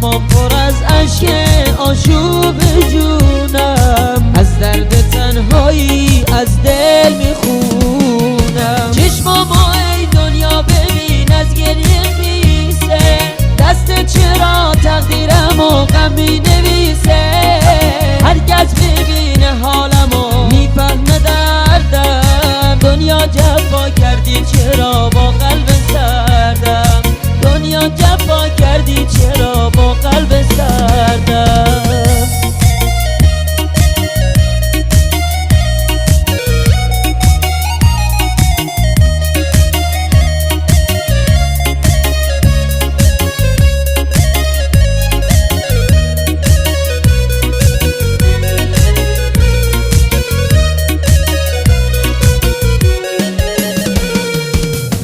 چشمام پر از اشک آشوب جونم، از درد تنهایی از دل میخونم. چشمامو ای دنیا ببین از گریه خیسه، دست چرا تقدیرمو غم مینویسه. هر کس ببینه حالمو میفهمه دردم، دنیا جفا کردی چرا با قلب سردم، دنیا جفا کردی چرا با قلب سردم.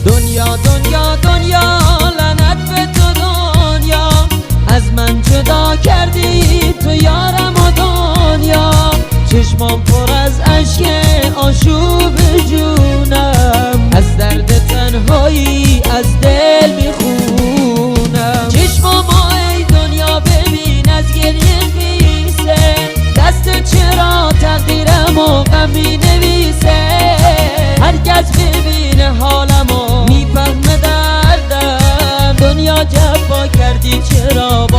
دنیا دنیا دنیا لعنت به تو دنیا، از من جدا کردی تو یارم و دنیا. چشمام پر از اشک آشوب جونم، از درد تنهایی از دل میخونم. چشمامو ای دنیا ببین از گریه خیسه، دست چرا تقدیرمو غم مینویسه. هر کس ببینه حالمو میفهمه دردم، دنیا جفا کردی چرا با